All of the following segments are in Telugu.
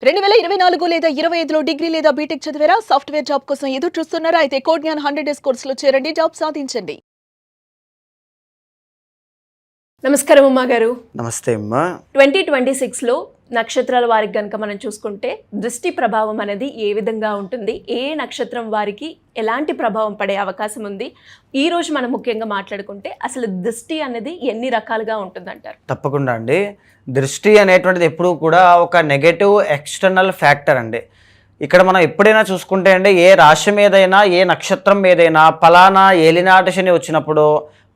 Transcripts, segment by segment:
2024 లేదా 25లో డిగ్రీ లేదా బీటెక్ చదివారా? సాఫ్ట్వేర్ జాబ్ కోసం ఎదురు చూస్తున్నారా? అయితే కోడ్ జ్ఞాన్ 100 డేస్ కోర్సులో చేరండి, జాబ్ సాధించండి. నమస్కారం అమ్మా గారు. నమస్తే అమ్మా. 2026లో నక్షత్రాల వారికి గనుక మనం చూసుకుంటే దృష్టి ప్రభావం అనేది ఏ విధంగా ఉంటుంది, ఏ నక్షత్రం వారికి ఎలాంటి ప్రభావం పడే అవకాశం ఉంది, ఈ రోజు మనం ముఖ్యంగా మాట్లాడుకుంటే అసలు దృష్టి అనేది ఎన్ని రకాలుగా ఉంటుందంటారు? తప్పకుండా అండి. దృష్టి అనేటువంటిది ఎప్పుడు కూడా ఒక నెగటివ్ ఎక్స్టర్నల్ ఫ్యాక్టర్ అండి. ఇక్కడ మనం ఎప్పుడైనా చూసుకుంటే అండి, ఏ రాశి మీదైనా ఏ నక్షత్రం మీదైనా ఫలానా ఏలినాటి శని వచ్చినప్పుడు,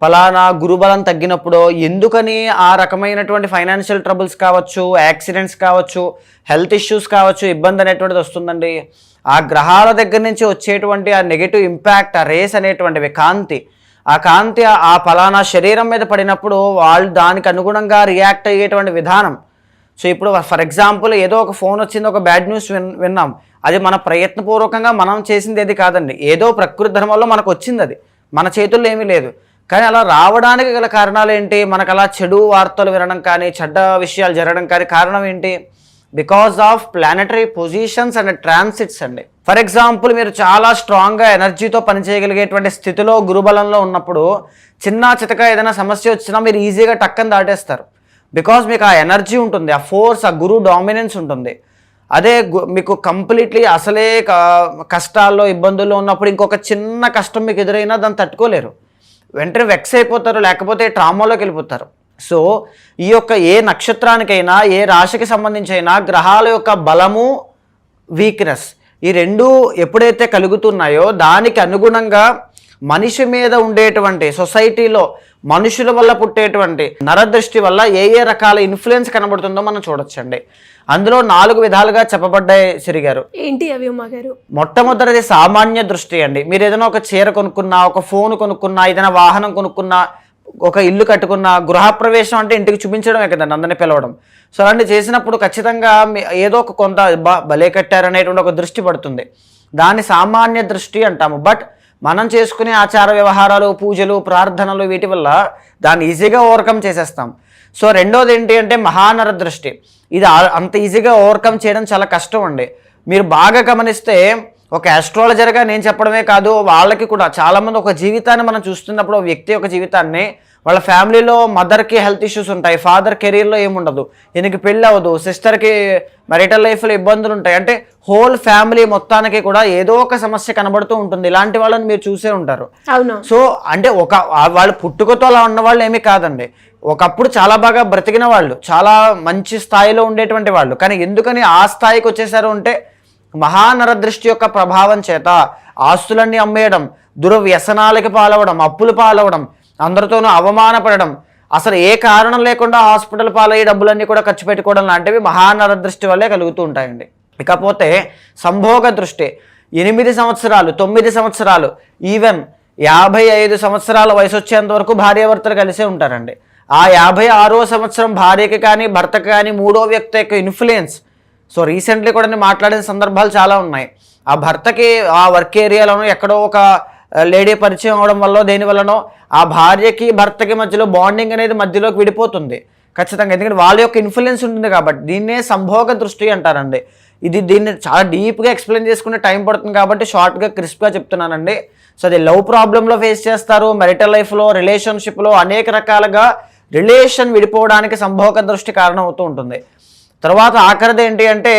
ఫలానా గురుబలం తగ్గినప్పుడు, ఎందుకని ఆ రకమైనటువంటి ఫైనాన్షియల్ ట్రబుల్స్ కావచ్చు, యాక్సిడెంట్స్ కావచ్చు, హెల్త్ ఇష్యూస్ కావచ్చు, ఇబ్బంది అనేటువంటిది వస్తుందండి. ఆ గ్రహాల దగ్గర నుంచి వచ్చేటువంటి ఆ నెగటివ్ ఇంపాక్ట్, ఆ రేస్ అనేటువంటివి, ఆ కాంతి ఆ ఫలానా శరీరం మీద పడినప్పుడు వాళ్ళు దానికి అనుగుణంగా రియాక్ట్ అయ్యేటువంటి విధానం. సో ఇప్పుడు ఫర్ ఎగ్జాంపుల్ ఏదో ఒక ఫోన్ వచ్చింది, ఒక బ్యాడ్ న్యూస్ విన్నాం, అది మన ప్రయత్నపూర్వకంగా మనం చేసింది ఏది కాదండి, ఏదో ప్రకృతి ధర్మంలో మనకు వచ్చింది, అది మన చేతుల్లో ఏమీ లేదు. కానీ అలా రావడానికి గల కారణాలు ఏంటి? మనకు అలా చెడు వార్తలు వినడం కానీ, చెడ్డ విషయాలు జరగడం కానీ కారణం ఏంటి? Because of planetary positions and transits అండి. ఫర్ ఎగ్జాంపుల్ మీరు చాలా స్ట్రాంగ్గా ఎనర్జీతో పనిచేయగలిగేటువంటి స్థితిలో గురుబలంలో ఉన్నప్పుడు చిన్న చితక ఏదైనా సమస్య వచ్చినా మీరు ఈజీగా టక్కని దాటేస్తారు. బికాజ్ మీకు ఆ ఎనర్జీ ఉంటుంది, ఆ ఫోర్స్, ఆ గురు డామినెన్స్ ఉంటుంది. అదే మీకు కంప్లీట్లీ అసలే కష్టాల్లో ఇబ్బందుల్లో ఉన్నప్పుడు ఇంకొక చిన్న కష్టం మీకు ఎదురైనా దాన్ని తట్టుకోలేరు, వెంటనే వెక్స్ అయిపోతారు, లేకపోతే ట్రామాలోకి వెళ్ళిపోతారు. సో ఈ యొక్క ఏ నక్షత్రానికైనా ఏ రాశికి సంబంధించి అయినా గ్రహాల యొక్క బలము, వీక్నెస్, ఈ రెండు ఎప్పుడైతే కలుగుతున్నాయో దానికి అనుగుణంగా మనిషి మీద ఉండేటువంటి సొసైటీలో మనుషుల వల్ల పుట్టేటువంటి నరదృష్టి వల్ల ఏ ఏ రకాల ఇన్ఫ్లుయెన్స్ కనబడుతుందో మనం చూడొచ్చండి. అందులో 4 విధాలుగా చెప్పబడ్డాయి శ్రీ గారు. ఏంటి అవి ఉమా గారు? మొట్టమొదటిది సామాన్య దృష్టి అండి. మీరు ఏదైనా ఒక చీర కొనుక్కున్నా, ఒక ఫోన్ కొనుక్కున్నా, ఏదైనా వాహనం కొనుక్కున్నా, ఒక ఇల్లు కట్టుకున్నా, గృహప్రవేశం అంటే ఇంటికి చూపించడమే కదండి, అందరినీ పిలవడం. సో అలాంటి చేసినప్పుడు ఖచ్చితంగా ఏదో ఒక కొంత భలే కట్టారనేటువంటి ఒక దృష్టి పడుతుంది, దాన్ని సామాన్య దృష్టి అంటాము. బట్ మనం చేసుకునే ఆచార వ్యవహారాలు, పూజలు, ప్రార్థనలు, వీటి వల్ల దాన్ని ఈజీగా ఓవర్కమ్ చేసేస్తాం. సో రెండోది ఏంటి అంటే మహానర దృష్టి. ఇది అంత ఈజీగా ఓవర్కమ్ చేయడం చాలా కష్టం అండి. మీరు బాగా గమనిస్తే ఒక ఆస్ట్రాలజర్గా నేను చెప్పడమే కాదు, వాళ్ళకి కూడా చాలామంది ఒక జీవితాన్ని మనం చూస్తున్నప్పుడు, ఒక వ్యక్తి యొక్క జీవితాన్ని, వాళ్ళ ఫ్యామిలీలో మదర్కి హెల్త్ ఇష్యూస్ ఉంటాయి, ఫాదర్ కెరీర్లో ఏముండదు, ఈయనకి పెళ్ళి అవ్వదు, సిస్టర్కి మ్యారిటల్ లైఫ్లో ఇబ్బందులు ఉంటాయి, అంటే హోల్ ఫ్యామిలీ మొత్తానికి కూడా ఏదో ఒక సమస్య కనబడుతూ ఉంటుంది. ఇలాంటి వాళ్ళని మీరు చూసే ఉంటారు. సో అంటే వాళ్ళు పుట్టుకతో అలా ఉన్న వాళ్ళు ఏమీ కాదండి, ఒకప్పుడు చాలా బాగా బ్రతికిన వాళ్ళు, చాలా మంచి స్థాయిలో ఉండేటువంటి వాళ్ళు, కానీ ఎందుకని ఆ స్థాయికి వచ్చేసారు అంటే మహానర దృష్టి యొక్క ప్రభావం చేత ఆస్తులన్నీ అమ్మేయడం, దుర్వ్యసనాలకి పాలవడం, అప్పులు పాలవడం, అందరితోనూ అవమానపడడం, అసలు ఏ కారణం లేకుండా హాస్పిటల్ పాలయ్యే డబ్బులన్నీ కూడా ఖర్చు పెట్టుకోవడం లాంటివి మహానర దృష్టి వల్లే కలుగుతూ ఉంటాయండి. ఇకపోతే సంభోగ దృష్టి. 8 సంవత్సరాలు, 9 సంవత్సరాలు, ఈవెన్ 55 సంవత్సరాల వయసు వచ్చేంత వరకు భార్యాభర్తలు కలిసే ఉంటారండి. ఆ 56వ సంవత్సరం భార్యకి కానీ భర్తకి కానీ మూడో వ్యక్తి యొక్క ఇన్ఫ్లుయెన్స్. సో రీసెంట్లీ కూడా నేను మాట్లాడిన సందర్భాలు చాలా ఉన్నాయి. ఆ భర్తకి ఆ వర్క్ ఏరియాలోనో ఎక్కడో ఒక లేడీ పరిచయం అవడం వల్ల, దేనివల్లనో ఆ భార్యకి భర్తకి మధ్యలో బాండింగ్ అనేది మధ్యలోకి విడిపోతుంది ఖచ్చితంగా, ఎందుకంటే వాళ్ళ యొక్క ఇన్ఫ్లుయెన్స్ ఉంటుంది కాబట్టి. దీన్నే సంభోగ దృష్టి అంటారండి. దీన్ని చాలా డీప్గా ఎక్స్ప్లెయిన్ చేసుకునే టైం పడుతుంది కాబట్టి షార్ట్గా క్రిస్ప్గా చెప్తున్నానండి. సో అది లవ్ ప్రాబ్లంలో ఫేస్ చేస్తారు, మెరిటల్ లైఫ్లో, రిలేషన్షిప్లో అనేక రకాలుగా రిలేషన్ విడిపోవడానికి సంభోగ దృష్టి కారణం అవుతూ ఉంటుంది. తర్వాత ఆఖరిది ఏంటి అంటే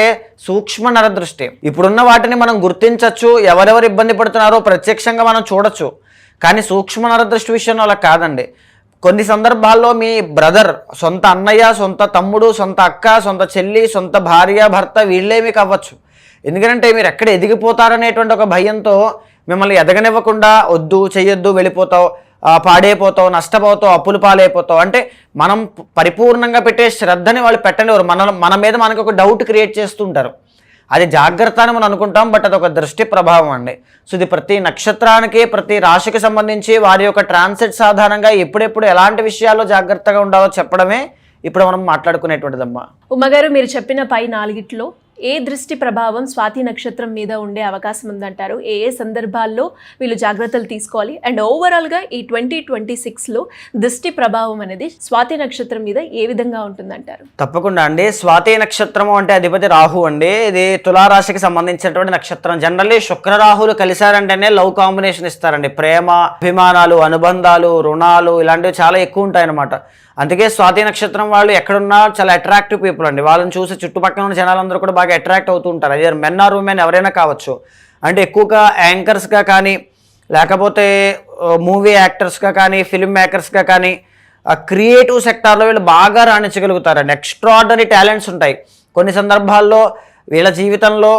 సూక్ష్మ నరదృష్టి. ఇప్పుడున్న వాటిని మనం గుర్తించవచ్చు, ఎవరెవరు ఇబ్బంది పడుతున్నారో ప్రత్యక్షంగా మనం చూడొచ్చు, కానీ సూక్ష్మ నరదృష్టి విషయంలో అలా కాదండి. కొన్ని సందర్భాల్లో మీ బ్రదర్, సొంత అన్నయ్య, సొంత తమ్ముడు, సొంత అక్క, సొంత చెల్లి, సొంత భార్య, భర్త, వీళ్ళే మీకు అవ్వచ్చు. ఎందుకంటే మీరు ఎక్కడ ఎదిగిపోతారనేటువంటి ఒక భయంతో మిమ్మల్ని ఎదగనివ్వకుండా, వద్దు, చెయ్యొద్దు, వెళ్ళిపోతావు, పాడైపోతావు, నష్టపోతావు, అప్పులు పాలైపోతావు, అంటే మనం పరిపూర్ణంగా పెట్టే శ్రద్ధని వాళ్ళు పెట్టనివ్వరు. మన మీద మనకు ఒక డౌట్ క్రియేట్ చేస్తుంటారు. అది జాగ్రత్త అని మనం అనుకుంటాం, బట్ అది ఒక దృష్టి ప్రభావం అండి. సో ఇది ప్రతి నక్షత్రానికి, ప్రతి రాశికి సంబంధించి వారి యొక్క ట్రాన్సిట్స్ ఆధారంగా ఎప్పుడెప్పుడు ఎలాంటి విషయాల్లో జాగ్రత్తగా ఉండాలో చెప్పడమే ఇప్పుడు మనం మాట్లాడుకునేటువంటిదమ్మా. ఉమ్మగారు, మీరు చెప్పిన పై 4గిట్లో ఏ దృష్టి ప్రభావం స్వాతి నక్షత్రం మీద ఉండే అవకాశం ఉందంటారు? ఏ ఏ సందర్భాల్లో వీళ్ళు జాగ్రత్తలు తీసుకోవాలి? అండ్ ఓవరాల్గా ఈ 2026లో దృష్టి ప్రభావం అనేది స్వాతి నక్షత్రం మీద ఏ విధంగా ఉంటుందంటారు? తప్పకుండా అండి. స్వాతి నక్షత్రము అంటే అధిపతి రాహు అండి. ఇది తులారాశికి సంబంధించినటువంటి నక్షత్రం. జనరల్లీ శుక్ర రాహులు కలిశారంటేనే లవ్ కాంబినేషన్ ఇస్తారండి. ప్రేమ, అభిమానాలు, అనుబంధాలు, రుణాలు ఇలాంటివి చాలా ఎక్కువ ఉంటాయి అన్నమాట. అందుకే స్వాతి నక్షత్రం వాళ్ళు ఎక్కడున్నా చాలా అట్రాక్టివ్ పీపుల్ అండి. వాళ్ళని చూసి చుట్టుపక్కల ఉన్న జనాలందరూ కూడా బాగా అట్రాక్ట్ అవుతూ ఉంటారు. అదే మెన్ ఆర్ ఉమెన్ ఎవరైనా కావచ్చు. అంటే ఎక్కువగా యాంకర్స్గా కానీ, లేకపోతే మూవీ యాక్టర్స్గా కానీ, ఫిల్మ్ మేకర్స్గా కానీ, క్రియేటివ్ సెక్టార్లో వీళ్ళు బాగా రాణించగలుగుతారండి. ఎక్స్ట్రాడినరీ టాలెంట్స్ ఉంటాయి. కొన్ని సందర్భాల్లో వీళ్ళ జీవితంలో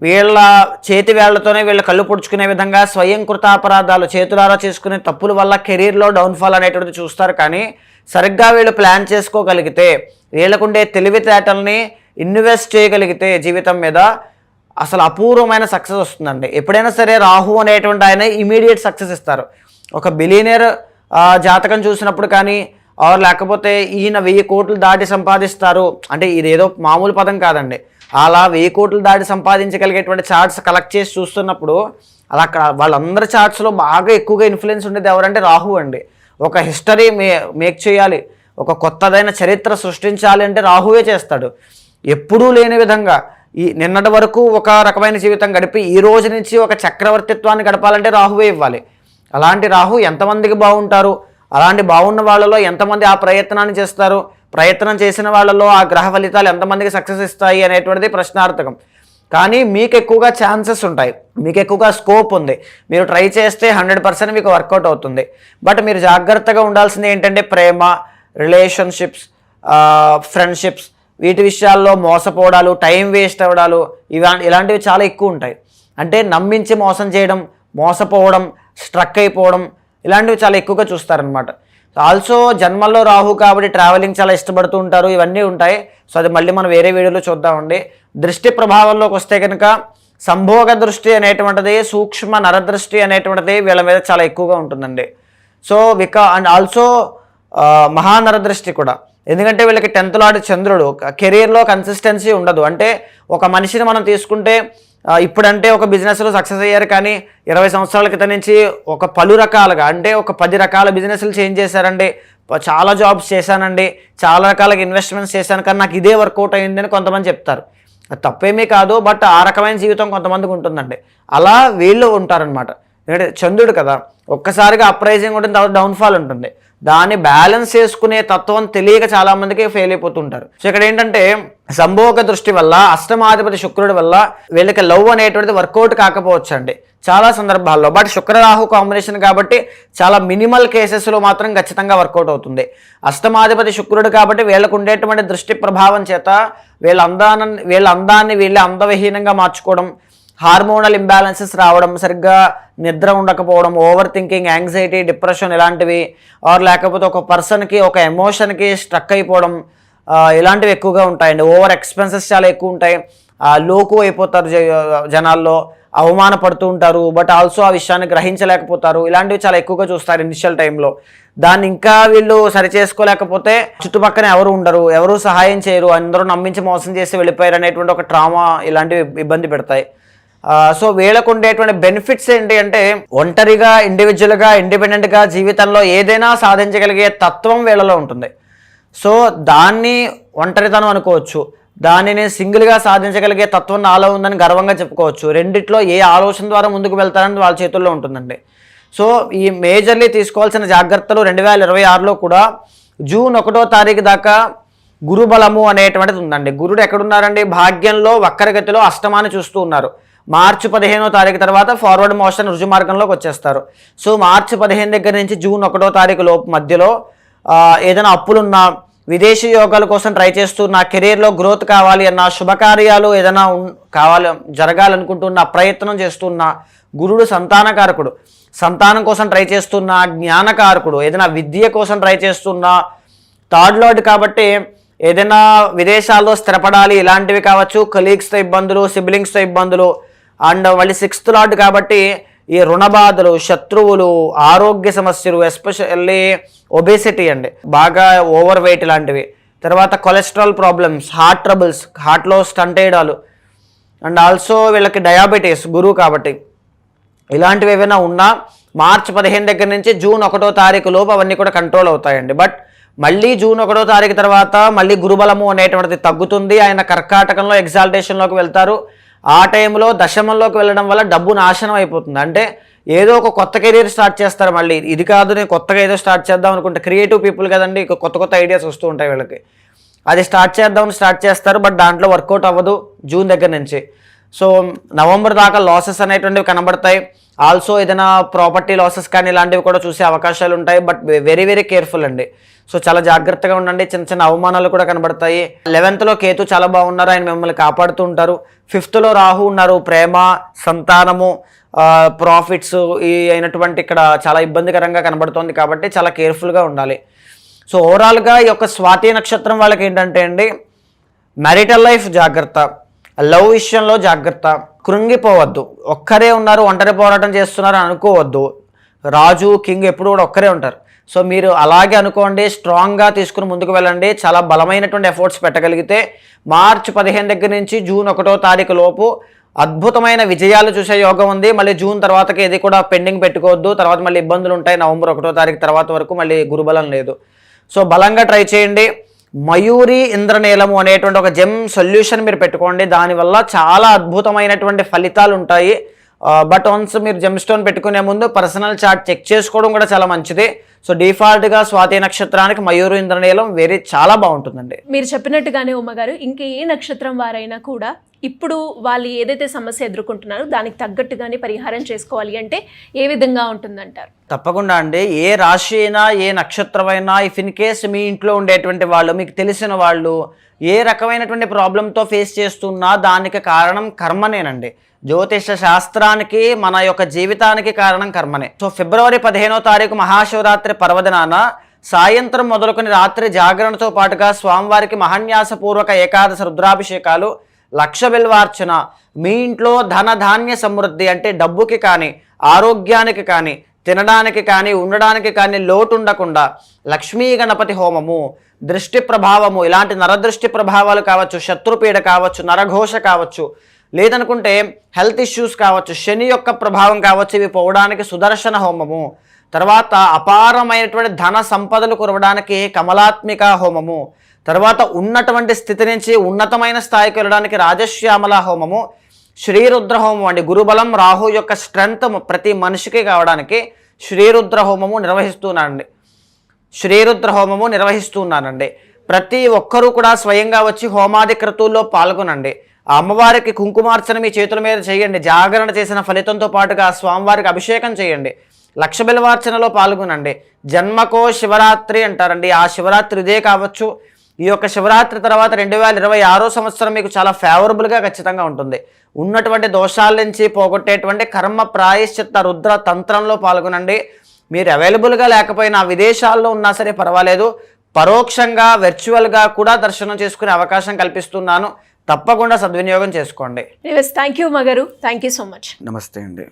వీళ్ళ చేతి వేళ్లతోనే వీళ్ళు కళ్ళు పొడుచుకునే విధంగా స్వయం కృతాపరాధాలు, చేతులారా చేసుకునే తప్పుల వల్ల కెరీర్లో డౌన్ఫాల్ అనేటువంటిది చూస్తారు. కానీ సరిగ్గా వీళ్ళు ప్లాన్ చేసుకోగలిగితే, వీళ్ళకుండే తెలివితేటల్ని ఇన్వెస్ట్ చేయగలిగితే జీవితం మీద అసలు అపూర్వమైన సక్సెస్ వస్తుందండి. ఎప్పుడైనా సరే రాహు అనేటువంటి ఆయన ఇమీడియట్ సక్సెస్ ఇస్తారు. ఒక బిలియనర్ జాతకం చూసినప్పుడు కానీ, లేకపోతే ఈయన 1000 కోట్లు దాటి సంపాదిస్తారు అంటే ఇదేదో మామూలు పదం కాదండి. అలా 1000 కోట్లు దాటి సంపాదించగలిగేటువంటి చార్ట్స్ కలెక్ట్ చేసి చూస్తున్నప్పుడు అలా అక్కడ వాళ్ళందరి చార్ట్స్లో బాగా ఎక్కువగా ఇన్ఫ్లుయెన్స్ ఉండేది ఎవరంటే రాహు అండి. ఒక హిస్టరీ మేక్ చేయాలి, ఒక కొత్తదైన చరిత్ర సృష్టించాలి అంటే రాహువే చేస్తాడు. ఎప్పుడూ లేని విధంగా నిన్నటి వరకు ఒక రకమైన జీవితం గడిపి ఈ రోజు నుంచి ఒక చక్రవర్తిత్వాన్ని గడపాలంటే రాహువే ఇవ్వాలి. అలాంటి రాహు ఎంతమందికి బాగుంటారు, అలాంటి బాగున్న వాళ్ళలో ఎంతమంది ఆ ప్రయత్నాన్ని చేస్తారు, ప్రయత్నం చేసిన వాళ్ళలో ఆ గ్రహ ఫలితాలు ఎంతమందికి సక్సెస్ ఇస్తాయి అనేటువంటిది ప్రశ్నార్థకం. కానీ మీకు ఎక్కువగా ఛాన్సెస్ ఉంటాయి, మీకు ఎక్కువగా స్కోప్ ఉంది. మీరు ట్రై చేస్తే 100% మీకు వర్కౌట్ అవుతుంది. బట్ మీరు జాగ్రత్తగా ఉండాల్సింది ఏంటంటే ప్రేమ, రిలేషన్షిప్స్, ఫ్రెండ్షిప్స్ వీటి విషయాల్లో మోసపోవడాలు, టైం వేస్ట్ అవ్వడాలు ఇలాంటివి చాలా ఎక్కువ ఉంటాయి. అంటే నమ్మించి మోసం చేయడం, మోసపోవడం, స్ట్రక్ అయిపోవడం ఇలాంటివి చాలా ఎక్కువగా చూస్తారనమాట. ఆల్సో జన్మల్లో రాహు కాబట్టి ట్రావెలింగ్ చాలా ఇష్టపడుతూ ఉంటారు, ఇవన్నీ ఉంటాయి. సో అది మళ్ళీ మనం వేరే వీడియోలో చూద్దామండి. దృష్టి ప్రభావంలోకి వస్తే కనుక సంభోగ దృష్టి అనేటువంటిది, సూక్ష్మ నరదృష్టి అనేటువంటిది వీళ్ళ మీద చాలా ఎక్కువగా ఉంటుందండి. సో అండ్ ఆల్సో మహానరదృష్టి కూడా. ఎందుకంటే వీళ్ళకి 10th లార్డ్ చంద్రుడు, కెరీర్లో కన్సిస్టెన్సీ ఉండదు. అంటే ఒక మనిషిని మనం తీసుకుంటే ఇప్పుడంటే ఒక బిజినెస్లో సక్సెస్ అయ్యారు, కానీ 20 సంవత్సరాల క్రితం నుంచి ఒక పలు రకాలుగా అంటే ఒక 10 రకాల బిజినెస్లు చేంజ్ చేశారండి. చాలా జాబ్స్ చేశానండి, చాలా రకాలుగా ఇన్వెస్ట్మెంట్స్ చేశాను, కానీ నాకు ఇదే వర్కౌట్ అయ్యిందని కొంతమంది చెప్తారు. అది తప్పేమీ కాదు, బట్ ఆ రకమైన జీవితం కొంతమందికి ఉంటుందండి. అలా వీళ్ళు ఉంటారనమాట. ఎందుకంటే చంద్రుడు కదా, ఒక్కసారిగా అప్రైజింగ్ ఉంటుంది, తర్వాత డౌన్ఫాల్ ఉంటుంది. దాన్ని బ్యాలెన్స్ చేసుకునే తత్వం తెలియక చాలా మందికి ఫెయిల్ అయిపోతుంటారు. సో ఇక్కడ ఏంటంటే సంభోగ దృష్టి వల్ల, అష్టమాధిపతి శుక్రుడి వల్ల వీళ్ళకి లవ్ అనేటువంటిది వర్కౌట్ కాకపోవచ్చు అండి చాలా సందర్భాల్లో. బట్ శుక్రరాహు కాంబినేషన్ కాబట్టి చాలా మినిమల్ కేసెస్లో మాత్రం ఖచ్చితంగా వర్కౌట్ అవుతుంది. అష్టమాధిపతి శుక్రుడు కాబట్టి వీళ్ళకు ఉండేటువంటి దృష్టి ప్రభావం చేత వీళ్ళ అందాన్ని వీళ్ళే అందవిహీనంగా మార్చుకోవడం, హార్మోనల్ ఇంబ్యాలెన్సెస్ రావడం, సరిగ్గా నిద్ర ఉండకపోవడం, ఓవర్ థింకింగ్, యాంగ్జైటీ, డిప్రెషన్ ఇలాంటివి, లేకపోతే ఒక పర్సన్కి ఒక ఎమోషన్కి స్ట్రక్ అయిపోవడం, ఇలాంటివి ఎక్కువగా ఉంటాయండి. ఓవర్ ఎక్స్పెన్సెస్ చాలా ఎక్కువ ఉంటాయి, లోకు అయిపోతారు జనాల్లో, అవమానపడుతూ ఉంటారు. బట్ ఆల్సో ఆ విషయాన్ని గ్రహించలేకపోతారు. ఇలాంటివి చాలా ఎక్కువగా చూస్తారు ఇనిషియల్ టైంలో. దాన్ని ఇంకా వీళ్ళు సరి చేసుకోలేకపోతే చుట్టుపక్కన ఎవరు ఉండరు, ఎవరు సహాయం చేయరు, అందరూ నమ్మించి మోసం చేసి వెళ్ళిపోయారు అనేటువంటి ఒక ట్రామా ఇలాంటివి ఇబ్బంది పెడతాయి. సో వీళ్ళకు ఉండేటువంటి బెనిఫిట్స్ ఏంటి అంటే ఒంటరిగా, ఇండివిజువల్గా, ఇండిపెండెంట్గా జీవితంలో ఏదైనా సాధించగలిగే తత్వం వీళ్ళలో ఉంటుంది. సో దాన్ని ఒంటరితనం అనుకోవచ్చు, దానిని సింగిల్గా సాధించగలిగే తత్వం నాలో ఉందని గర్వంగా చెప్పుకోవచ్చు. రెండిట్లో ఏ ఆలోచన ద్వారా ముందుకు వెళ్తారని వాళ్ళ చేతుల్లో ఉంటుందండి. సో ఈ మేజర్లీ తీసుకోవాల్సిన జాగ్రత్తలు 2026లో కూడా జూన్ 1వ తారీఖు దాకా గురుబలము అనేటువంటిది ఉందండి. గురుడు ఎక్కడున్నారండి? భాగ్యంలో వక్రగతిలో అష్టమాన్ని చూస్తూ ఉన్నారు. మార్చి 15వ తారీఖు తర్వాత ఫార్వర్డ్ మోషన్ రుజు మార్గంలోకి వచ్చేస్తారు. సో మార్చి 15 దగ్గర నుంచి జూన్ 1వ తారీఖు లోపు మధ్యలో ఏదైనా అప్పులున్నా, విదేశీ యోగాల కోసం ట్రై చేస్తున్నా, కెరీర్లో గ్రోత్ కావాలి అన్న, శుభకార్యాలు ఏదైనా జరగాలనుకుంటున్న, ప్రయత్నం చేస్తున్నా, గురుడు సంతానకారకుడు, సంతానం కోసం ట్రై చేస్తున్నా, జ్ఞానకారకుడు, ఏదైనా విద్య కోసం ట్రై చేస్తున్నా, థర్డ్ లార్డ్ కాబట్టి ఏదైనా విదేశాల్లో స్థిరపడాలి ఇలాంటివి కావచ్చు, కొలీగ్స్తో ఇబ్బందులు, సిబ్లింగ్స్తో ఇబ్బందులు, అండ్ మళ్ళీ 6th లార్డ్ కాబట్టి ఈ రుణ బాధలు, శత్రువులు, ఆరోగ్య సమస్యలు, ఎస్పెషల్లీ ఒబేసిటీ అండి, బాగా ఓవర్ వెయిట్ ఇలాంటివి, తర్వాత కొలెస్ట్రాల్ ప్రాబ్లమ్స్, హార్ట్ ట్రబుల్స్, హార్ట్లో స్టంట్ వేయడాలు, అండ్ ఆల్సో వీళ్ళకి డయాబెటీస్, గురువు కాబట్టి ఇలాంటివి ఏమైనా ఉన్నా మార్చి 15 దగ్గర నుంచి జూన్ 1వ తారీఖు లోపు అవన్నీ కూడా కంట్రోల్ అవుతాయండి. బట్ మళ్ళీ జూన్ 1వ తారీఖు తర్వాత మళ్ళీ గురుబలము అనేటువంటిది తగ్గుతుంది. ఆయన కర్కాటకంలో ఎగ్జాల్టేషన్లోకి వెళ్తారు. ఆ టైంలో దశమంలోకి వెళ్ళడం వల్ల డబ్బు నాశనం అయిపోతుంది. అంటే ఏదో ఒక కొత్త కెరీర్ స్టార్ట్ చేస్తారు. మళ్ళీ ఇది కాదు నేను కొత్తగా ఏదో స్టార్ట్ చేద్దాం అనుకుంటే, క్రియేటివ్ పీపుల్ కదండి, కొత్త కొత్త ఐడియాస్ వస్తూ ఉంటాయి వీళ్ళకి. అది స్టార్ట్ చేస్తారు. బట్ దాంట్లో వర్కౌట్ అవ్వదు జూన్ దగ్గర నుంచి. సో నవంబర్ దాకా లాసెస్ అనేటువంటివి కనబడతాయి. ఆల్సో ఏదైనా ప్రాపర్టీ లాసెస్ కానీ ఇలాంటివి కూడా చూసే అవకాశాలు ఉంటాయి. బట్ వెరీ వెరీ కేర్ఫుల్ అండి. సో చాలా జాగ్రత్తగా ఉండండి. చిన్న చిన్న అవమానాలు కూడా కనబడతాయి. 11th కేతు చాలా బాగున్నారు, ఆయన మిమ్మల్ని కాపాడుతూ ఉంటారు. 5th రాహు ఉన్నారు, ప్రేమ, సంతానము, ప్రాఫిట్స్ ఈ అయినటువంటి ఇక్కడ చాలా ఇబ్బందికరంగా కనబడుతోంది. కాబట్టి చాలా కేర్ఫుల్గా ఉండాలి. సో ఓవరాల్గా ఈ యొక్క స్వాతి నక్షత్రం వాళ్ళకి ఏంటంటే అండి, మ్యారిటల్ లైఫ్ జాగ్రత్త, లవ్ విషయంలో జాగ్రత్త, కృంగిపోవద్దు. ఒక్కరే ఉన్నారు, ఒంటరి పోరాటం చేస్తున్నారు అనుకోవద్దు. రాజు, కింగ్ ఎప్పుడు కూడా ఒక్కరే ఉంటారు. సో మీరు అలాగే అనుకోండి, స్ట్రాంగ్గా తీసుకుని ముందుకు వెళ్ళండి. చాలా బలమైనటువంటి ఎఫర్ట్స్ పెట్టగలిగితే మార్చి 15 దగ్గర నుంచి జూన్ 1వ తారీఖు లోపు అద్భుతమైన విజయాలు చూసే యోగం ఉంది. మళ్ళీ జూన్ తర్వాతకి ఇది కూడా పెండింగ్ పెట్టుకోవద్దు. తర్వాత మళ్ళీ ఇబ్బందులు ఉంటాయి. నవంబర్ 1వ తారీఖు తర్వాత వరకు మళ్ళీ గురుబలం లేదు. సో బలంగా ట్రై చేయండి. మయూరి ఇంద్రనీలము అనేటువంటి ఒక జెమ్ సొల్యూషన్ మీరు పెట్టుకోండి. దానివల్ల చాలా అద్భుతమైనటువంటి ఫలితాలు ఉంటాయి. బట్ వన్స్ మీరు జెమ్ స్టోన్ పెట్టుకునే ముందు పర్సనల్ చార్ట్ చెక్ చేసుకోవడం కూడా చాలా మంచిది. సో డిఫాల్ట్గా స్వాతి నక్షత్రానికి మయూరు ఇంద్రనీలం చాలా బాగుంటుందండి. మీరు చెప్పినట్టుగానే ఉమ్మగారు, ఇంకా ఏ నక్షత్రం వారైనా కూడా ఇప్పుడు వాళ్ళు ఏదైతే సమస్య ఎదుర్కొంటున్నారో దానికి తగ్గట్టుగానే పరిహారం చేసుకోవాలి అంటే ఏ విధంగా ఉంటుందంటారు? తప్పకుండా అండి. ఏ రాశి అయినా, ఏ నక్షత్రం అయినా, ఇఫ్ ఇన్ కేస్ మీ ఇంట్లో ఉండేటువంటి వాళ్ళు, మీకు తెలిసిన వాళ్ళు ఏ రకమైనటువంటి ప్రాబ్లంతో ఫేస్ చేస్తున్నా దానికి కారణం కర్మనేనండి. జ్యోతిష శాస్త్రానికి, మన యొక్క జీవితానికి కారణం కర్మనే. సో ఫిబ్రవరి 15వ తారీఖు మహాశివరాత్రి పర్వదినాన సాయంత్రం మొదలుకొని రాత్రి జాగరణతో పాటుగా స్వామివారికి మహాన్యాసపూర్వక ఏకాదశ రుద్రాభిషేకాలు, లక్ష బిల్వార్చన, మీ ఇంట్లో ధన ధాన్య సమృద్ధి అంటే డబ్బుకి కానీ, ఆరోగ్యానికి కానీ, తినడానికి కానీ, ఉండడానికి కానీ లోటు ఉండకుండా లక్ష్మీ గణపతి హోమము, దృష్టి ప్రభావము, ఇలాంటి నరదృష్టి ప్రభావాలు కావచ్చు, శత్రుపీడ కావచ్చు, నరఘోష కావచ్చు, లేదనుకుంటే హెల్త్ ఇష్యూస్ కావచ్చు, శని యొక్క ప్రభావం కావచ్చు, ఇవి పోవడానికి సుదర్శన హోమము, తర్వాత అపారమైనటువంటి ధన సంపదలు కురవడానికి కమలాత్మిక హోమము, తర్వాత ఉన్నటువంటి స్థితి నుంచి ఉన్నతమైన స్థాయికి వెళ్ళడానికి రాజశ్యామల హోమము, శ్రీరుద్ర హోమం అండి. గురుబలం, రాహు యొక్క స్ట్రెంగ్త్ ప్రతి మనిషికి కావడానికి శ్రీరుద్ర హోమము నిర్వహిస్తున్నానండి. ప్రతి ఒక్కరూ కూడా స్వయంగా వచ్చి హోమాది క్రతువుల్లో పాల్గొనండి. ఆ అమ్మవారికి కుంకుమార్చన మీ చేతుల మీద చేయండి. జాగరణ చేసిన ఫలితంతో పాటుగా స్వామివారికి అభిషేకం చేయండి. లక్ష బిల్వార్చనలో పాల్గొనండి. జన్మకో శివరాత్రి అంటారండి. ఆ శివరాత్రి ఇదే కావచ్చు. ఈ యొక్క శివరాత్రి తర్వాత 2026 సంవత్సరం మీకు చాలా ఫేవరబుల్గా ఖచ్చితంగా ఉంటుంది. ఉన్నటువంటి దోషాల నుంచి పోగొట్టేటువంటి కర్మ ప్రాయశ్చిత్త రుద్ర తంత్రంలో పాల్గొనండి. మీరు అవైలబుల్గా లేకపోయినా విదేశాల్లో ఉన్నా సరే పర్వాలేదు, పరోక్షంగా వర్చువల్గా కూడా దర్శనం చేసుకునే అవకాశం కల్పిస్తున్నాను. తప్పకుండా సద్వినియోగం చేసుకోండి. థ్యాంక్ యూ మగారు, థ్యాంక్ యూ సో మచ్. నమస్తే అండి.